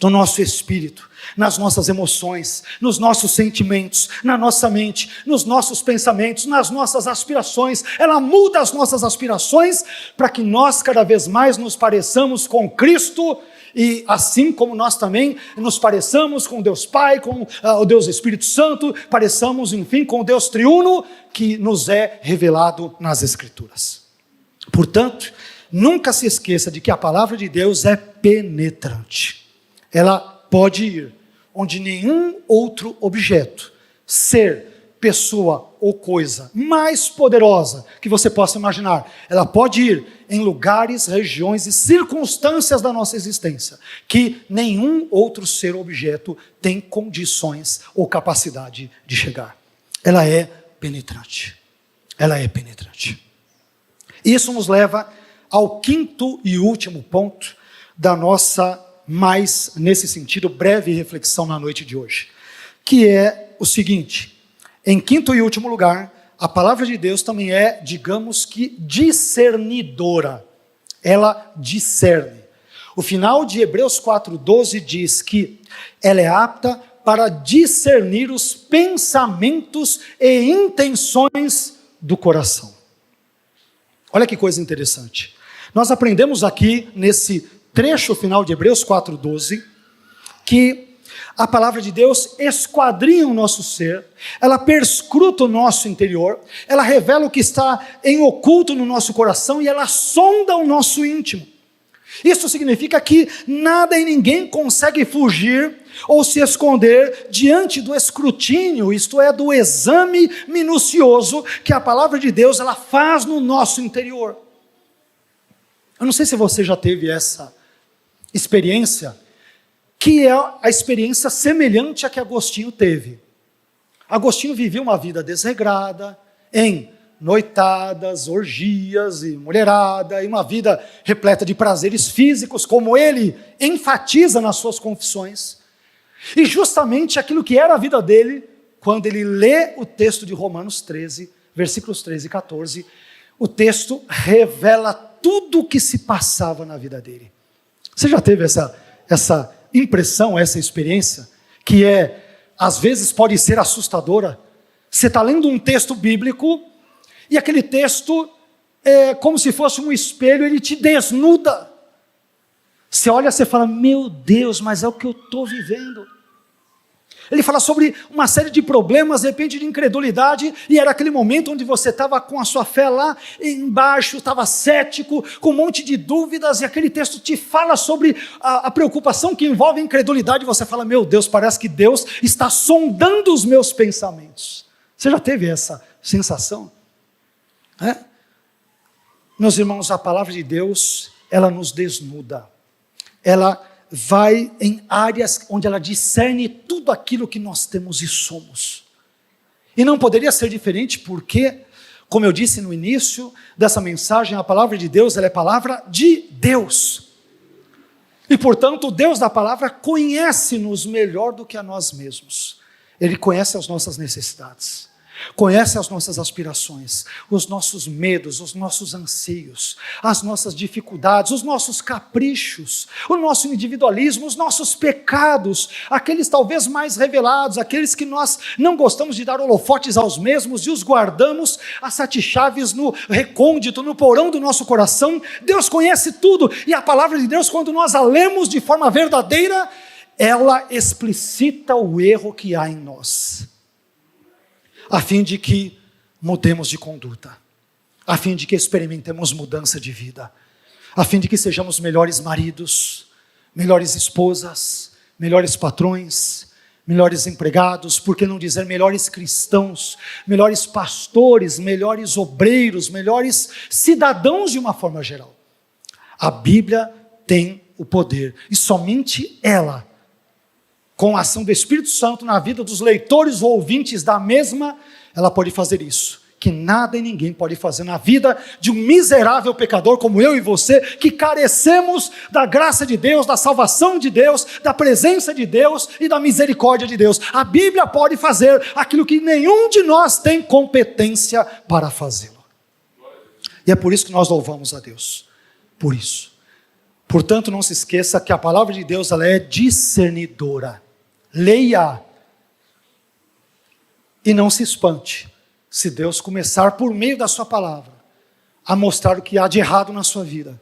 no nosso espírito, nas nossas emoções, nos nossos sentimentos, na nossa mente, nos nossos pensamentos, nas nossas aspirações. Ela muda as nossas aspirações para que nós cada vez mais nos pareçamos com Cristo, e assim como nós também nos pareçamos com Deus Pai, com o Deus Espírito Santo, pareçamos, enfim, com o Deus triuno que nos é revelado nas Escrituras. Portanto, nunca se esqueça de que a palavra de Deus é penetrante. Ela pode ir onde nenhum outro objeto, ser, pessoa ou coisa mais poderosa que você possa imaginar, ela pode ir em lugares, regiões e circunstâncias da nossa existência que nenhum outro ser ou objeto tem condições ou capacidade de chegar. Ela é penetrante. Ela é penetrante. Isso nos leva ao quinto e último ponto da nossa, mais nesse sentido, breve reflexão na noite de hoje, que é o seguinte: em quinto e último lugar, a palavra de Deus também é, digamos que, discernidora. Ela discerne. O final de Hebreus 4:12 diz que ela é apta para discernir os pensamentos e intenções do coração. Olha que coisa interessante. Nós aprendemos aqui, nesse trecho final de Hebreus 4:12, que a palavra de Deus esquadrinha o nosso ser, ela perscruta o nosso interior, ela revela o que está em oculto no nosso coração e ela sonda o nosso íntimo. Isso significa que nada e ninguém consegue fugir ou se esconder diante do escrutínio, isto é, do exame minucioso que a palavra de Deus ela faz no nosso interior. Eu não sei se você já teve essa experiência, que é a experiência semelhante à que Agostinho teve. Agostinho vivia uma vida desregrada, em noitadas, orgias e mulherada, e uma vida repleta de prazeres físicos, como ele enfatiza nas suas confissões. E justamente aquilo que era a vida dele, quando ele lê o texto de Romanos 13, versículos 13 e 14, o texto revela tudo o que se passava na vida dele. Você já teve essa impressão, essa experiência, que às vezes pode ser assustadora? Você está lendo um texto bíblico, e aquele texto é como se fosse um espelho, ele te desnuda. Você olha e você fala, meu Deus, mas é o que eu estou vivendo. Ele fala sobre uma série de problemas, de repente de incredulidade, e era aquele momento onde você estava com a sua fé lá embaixo, estava cético, com um monte de dúvidas, e aquele texto te fala sobre a preocupação que envolve a incredulidade, e você fala, meu Deus, parece que Deus está sondando os meus pensamentos. Você já teve essa sensação? Meus irmãos, a palavra de Deus, ela nos desnuda, ela vai em áreas onde ela discerne tudo aquilo que nós temos e somos. E não poderia ser diferente porque, como eu disse no início dessa mensagem, a palavra de Deus, ela é palavra de Deus. E portanto, o Deus da palavra conhece-nos melhor do que a nós mesmos. Ele conhece as nossas necessidades, conhece as nossas aspirações, os nossos medos, os nossos anseios, as nossas dificuldades, os nossos caprichos, o nosso individualismo, os nossos pecados, aqueles talvez mais revelados, aqueles que nós não gostamos de dar holofotes aos mesmos e os guardamos a sete chaves no recôndito, no porão do nosso coração. Deus conhece tudo, e a palavra de Deus, quando nós a lemos de forma verdadeira, ela explicita o erro que há em nós, a fim de que mudemos de conduta, a fim de que experimentemos mudança de vida, a fim de que sejamos melhores maridos, melhores esposas, melhores patrões, melhores empregados, por que não dizer melhores cristãos, melhores pastores, melhores obreiros, melhores cidadãos de uma forma geral. A Bíblia tem o poder, e somente ela, com a ação do Espírito Santo na vida dos leitores ou ouvintes da mesma, ela pode fazer isso, que nada e ninguém pode fazer na vida de um miserável pecador como eu e você, que carecemos da graça de Deus, da salvação de Deus, da presença de Deus e da misericórdia de Deus. A Bíblia pode fazer aquilo que nenhum de nós tem competência para fazê-lo. E é por isso que nós louvamos a Deus, por isso. Portanto, não se esqueça que a palavra de Deus ela é discernidora. Leia e não se espante se Deus começar por meio da sua palavra a mostrar o que há de errado na sua vida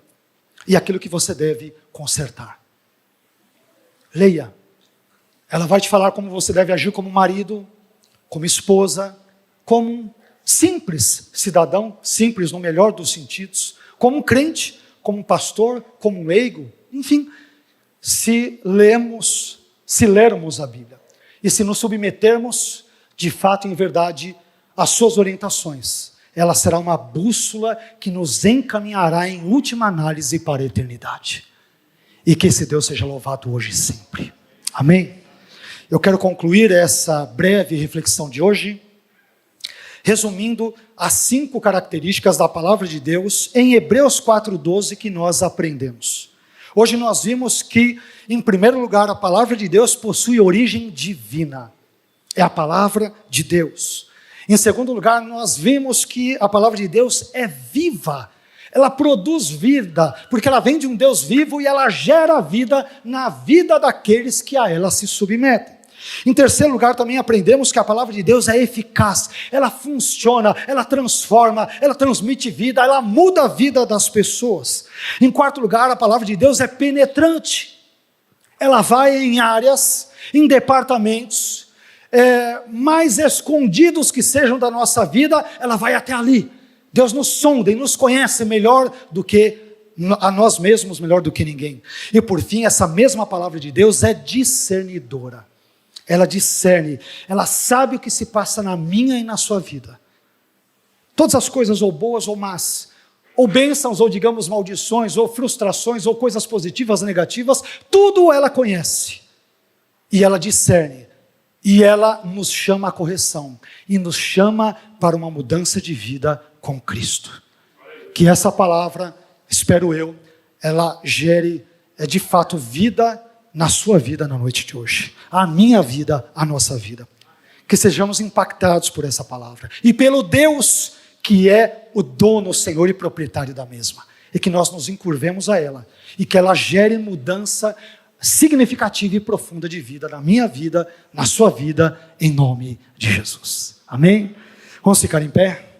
e aquilo que você deve consertar. Leia, ela vai te falar como você deve agir como marido, como esposa, como um simples cidadão, simples no melhor dos sentidos, como um crente, como um pastor, como um leigo, enfim, se lermos a Bíblia e se nos submetermos de fato em verdade às suas orientações, ela será uma bússola que nos encaminhará em última análise para a eternidade. E que esse Deus seja louvado hoje e sempre. Amém? Eu quero concluir essa breve reflexão de hoje resumindo as 5 características da palavra de Deus em Hebreus 4:12 que nós aprendemos. Hoje nós vimos que, em primeiro lugar, a palavra de Deus possui origem divina. É a palavra de Deus. Em segundo lugar, nós vimos que a palavra de Deus é viva. Ela produz vida, porque ela vem de um Deus vivo e ela gera vida na vida daqueles que a ela se submetem. Em terceiro lugar, também aprendemos que a palavra de Deus é eficaz, ela funciona, ela transforma, ela transmite vida, ela muda a vida das pessoas. Em quarto lugar, a palavra de Deus é penetrante, ela vai em áreas, em departamentos, mais escondidos que sejam da nossa vida, ela vai até ali. Deus nos sonda e nos conhece melhor do que a nós mesmos melhor do que ninguém. E por fim, essa mesma palavra de Deus é discernidora. Ela discerne, ela sabe o que se passa na minha e na sua vida. Todas as coisas, ou boas ou más, ou bênçãos, ou digamos maldições, ou frustrações, ou coisas positivas, negativas, tudo ela conhece. E ela discerne. E ela nos chama à correção. E nos chama para uma mudança de vida com Cristo. Que essa palavra, espero eu, ela gere de fato vida na sua vida na noite de hoje. A minha vida, a nossa vida. Que sejamos impactados por essa palavra. E pelo Deus que é o dono, o Senhor e proprietário da mesma. E que nós nos encurvemos a ela. E que ela gere mudança significativa e profunda de vida na minha vida, na sua vida, em nome de Jesus. Amém? Vamos ficar em pé?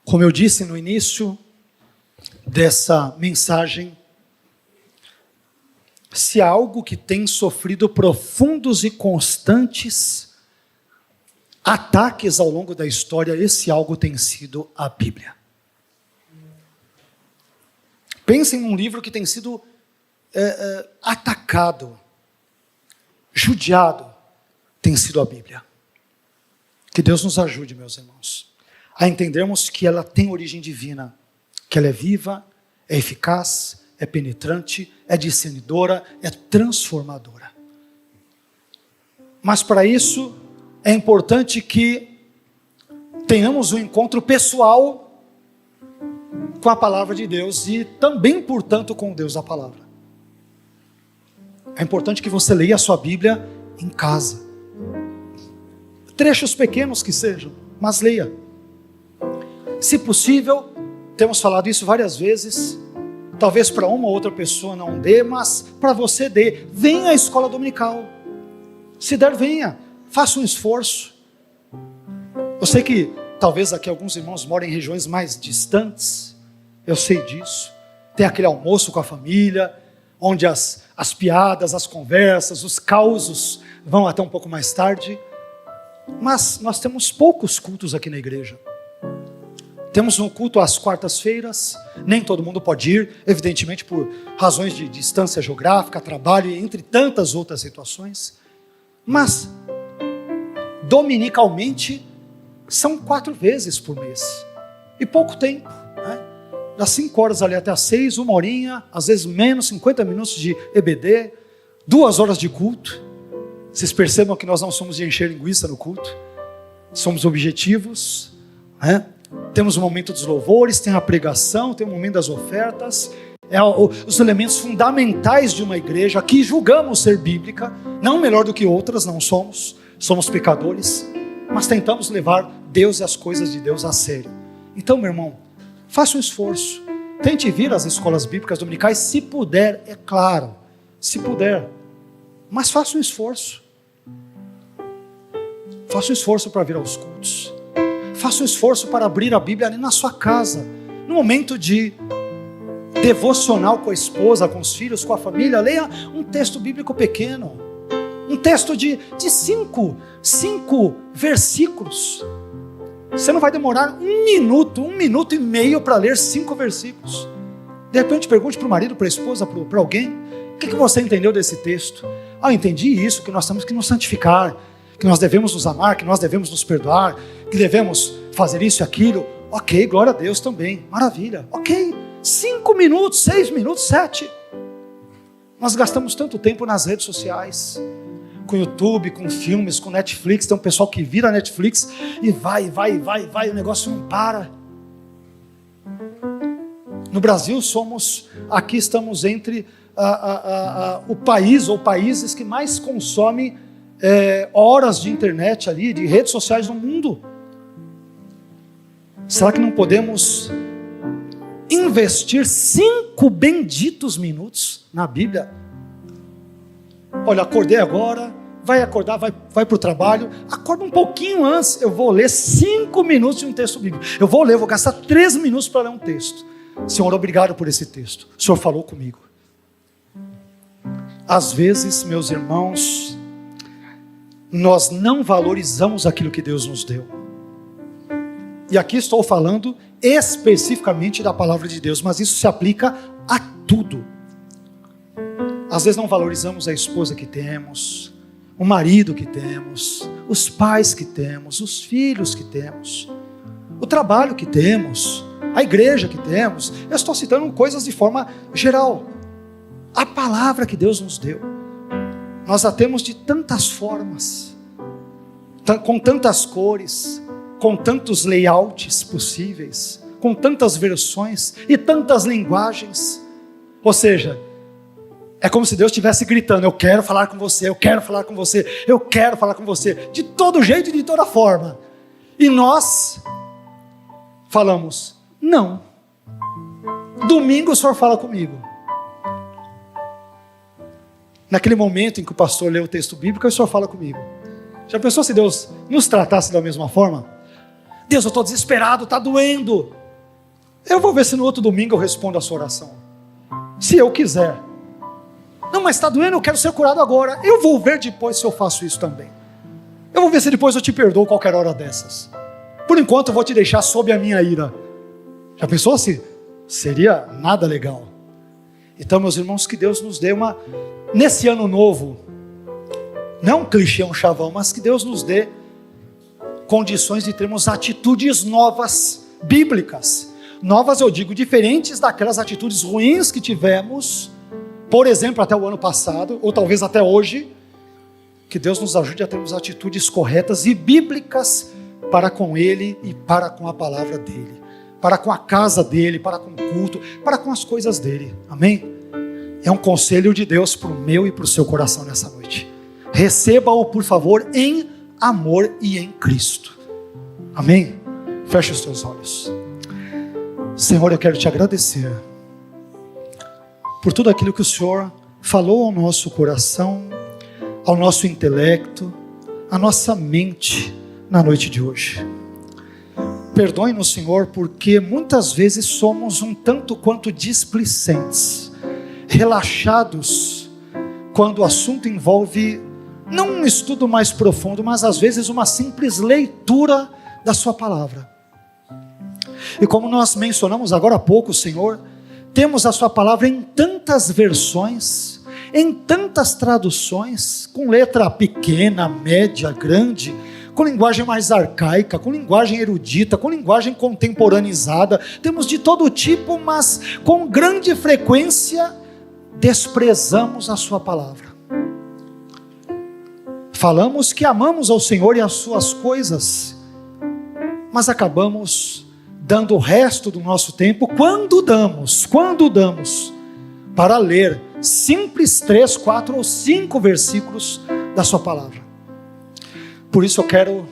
Como eu disse no início dessa mensagem, se há algo que tem sofrido profundos e constantes ataques ao longo da história, esse algo tem sido a Bíblia. Pensem num livro que tem sido atacado, judiado, tem sido a Bíblia. Que Deus nos ajude, meus irmãos, a entendermos que ela tem origem divina, que ela é viva, é eficaz, é penetrante, é discernidora, é transformadora. Mas para isso é importante que tenhamos um encontro pessoal com a palavra de Deus e também, portanto, com Deus da palavra. É importante que você leia a sua Bíblia em casa. Trechos pequenos que sejam, mas leia. Se possível, temos falado isso várias vezes, talvez para uma ou outra pessoa não dê, mas para você dê. Venha à escola dominical. Se der, venha. Faça um esforço. Eu sei que talvez aqui alguns irmãos moram em regiões mais distantes. Eu sei disso. Tem aquele almoço com a família, onde as piadas, as conversas, os causos vão até um pouco mais tarde. Mas nós temos poucos cultos aqui na igreja. Temos um culto às quartas-feiras, nem todo mundo pode ir, evidentemente por razões de distância geográfica, trabalho, entre tantas outras situações. Mas, dominicalmente, são 4 vezes por mês. E pouco tempo, né? Das 5 horas ali até as 6, 1 horinha, às vezes menos, 50 minutos de EBD, 2 horas de culto. Vocês percebam que nós não somos de encher linguiça no culto, somos objetivos, né? Temos o momento dos louvores, tem a pregação, tem o momento das ofertas, os elementos fundamentais de uma igreja, que julgamos ser bíblica, não melhor do que outras, não somos pecadores, mas tentamos levar Deus e as coisas de Deus a sério. Então, meu irmão, faça um esforço, tente vir às escolas bíblicas dominicais, se puder, é claro, se puder, mas faça um esforço. Faça um esforço para vir aos cultos. Faça um esforço para abrir a Bíblia ali na sua casa, no momento de devocional com a esposa, com os filhos, com a família. Leia um texto bíblico pequeno, um texto de 5 versículos. Você não vai demorar 1 minuto e meio para ler 5 versículos. De repente pergunte para o marido, para a esposa, para alguém: o que você entendeu desse texto? Eu entendi isso, que nós temos que nos santificar, que nós devemos nos amar, que nós devemos nos perdoar, que devemos fazer isso e aquilo. Ok, glória a Deus também, maravilha. Ok, 5 minutos, 6 minutos, 7. Nós gastamos tanto tempo nas redes sociais, com YouTube, com filmes, com Netflix. Tem um pessoal que vira Netflix e vai, o negócio não para. No Brasil aqui estamos entre o país ou países que mais consomem horas de internet ali, de redes sociais no mundo. Será que não podemos investir 5 benditos minutos na Bíblia? Olha, acordei agora, vai acordar, vai para o trabalho, acorda um pouquinho antes, eu vou ler 5 minutos de um texto bíblico. Eu vou gastar 3 minutos para ler um texto. Senhor, obrigado por esse texto. O Senhor falou comigo. Às vezes, meus irmãos, nós não valorizamos aquilo que Deus nos deu. E aqui estou falando especificamente da palavra de Deus, mas isso se aplica a tudo. Às vezes não valorizamos a esposa que temos, o marido que temos, os pais que temos, os filhos que temos, o trabalho que temos, a igreja que temos. Eu estou citando coisas de forma geral. A palavra que Deus nos deu, nós a temos de tantas formas, com tantas cores, com tantos layouts possíveis, com tantas versões e tantas linguagens. Ou seja, é como se Deus estivesse gritando: eu quero falar com você, eu quero falar com você, eu quero falar com você, de todo jeito e de toda forma. E nós falamos: não, domingo o senhor fala comigo. Naquele momento em que o pastor lê o texto bíblico, o senhor fala comigo. Já pensou se Deus nos tratasse da mesma forma? Deus, eu estou desesperado, está doendo. Eu vou ver se no outro domingo eu respondo a sua oração, se eu quiser. Não, mas está doendo, eu quero ser curado agora. Eu vou ver depois se eu faço isso também. Eu vou ver se depois eu te perdoo qualquer hora dessas. Por enquanto eu vou te deixar sob a minha ira. Já pensou se seria nada legal? Então, meus irmãos, que Deus nos dê nesse ano novo, não um clichê, um chavão, mas que Deus nos dê condições de termos atitudes novas, bíblicas. Novas, eu digo, diferentes daquelas atitudes ruins que tivemos, por exemplo, até o ano passado, ou talvez até hoje. Que Deus nos ajude a termos atitudes corretas e bíblicas para com Ele e para com a palavra dEle, para com a casa dEle, para com o culto, para com as coisas dEle. Amém? É um conselho de Deus para o meu e para o seu coração nessa noite. Receba-o, por favor, em amor e em Cristo. Amém? Feche os teus olhos. Senhor, eu quero te agradecer por tudo aquilo que o Senhor falou ao nosso coração, ao nosso intelecto, à nossa mente na noite de hoje. Perdoe-nos, Senhor, porque muitas vezes somos um tanto quanto displicentes, relaxados, quando o assunto envolve não um estudo mais profundo, mas às vezes uma simples leitura da sua palavra. E como nós mencionamos agora há pouco, Senhor, temos a sua palavra em tantas versões, em tantas traduções, com letra pequena, média, grande, com linguagem mais arcaica, com linguagem erudita, com linguagem contemporaneizada. Temos de todo tipo, mas com grande frequência desprezamos a sua palavra. Falamos que amamos ao Senhor e as suas coisas, mas acabamos dando o resto do nosso tempo, quando damos, para ler simples 3, 4 ou 5 versículos da sua palavra. Por isso eu quero,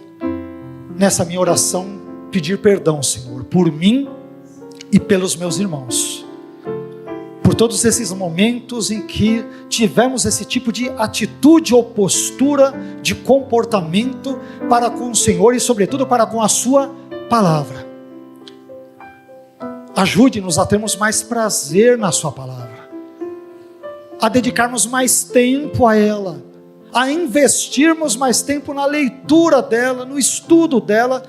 nessa minha oração, pedir perdão, Senhor, por mim e pelos meus irmãos, por todos esses momentos em que tivemos esse tipo de atitude ou postura de comportamento para com o Senhor e sobretudo para com a sua palavra. Ajude-nos a termos mais prazer na sua palavra, a dedicarmos mais tempo a ela, a investirmos mais tempo na leitura dela, no estudo dela,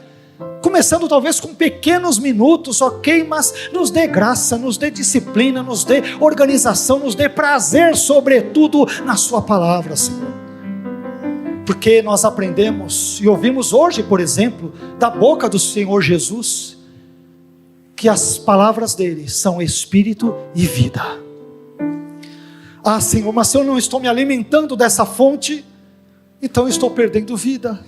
começando talvez com pequenos minutos, ok, mas nos dê graça, nos dê disciplina, nos dê organização, nos dê prazer, sobretudo na sua palavra, Senhor. Porque nós aprendemos e ouvimos hoje, por exemplo, da boca do Senhor Jesus, que as palavras dele são espírito e vida. Ah, Senhor, mas se eu não estou me alimentando dessa fonte, então eu estou perdendo vida.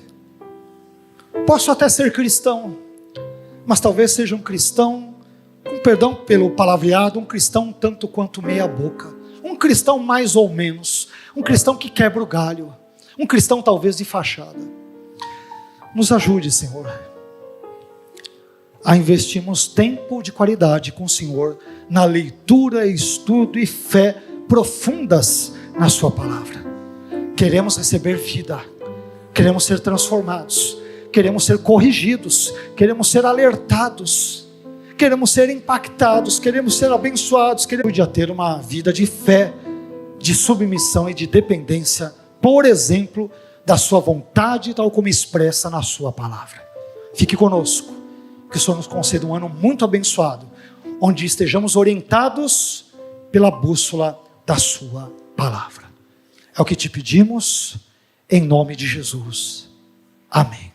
Posso até ser cristão, mas talvez seja um cristão, com perdão pelo palavreado, um cristão tanto quanto meia boca, um cristão mais ou menos, um cristão que quebra o galho, um cristão talvez de fachada. Nos ajude, Senhor, a investirmos tempo de qualidade com o Senhor, na leitura, estudo e fé profundas na sua palavra. Queremos receber vida, queremos ser transformados, queremos ser corrigidos, queremos ser alertados, queremos ser impactados, queremos ser abençoados, queremos ter uma vida de fé, de submissão e de dependência, por exemplo, da sua vontade, tal como expressa na sua palavra. Fique conosco, que o Senhor nos conceda um ano muito abençoado, onde estejamos orientados pela bússola da sua palavra. É o que te pedimos, em nome de Jesus. Amém.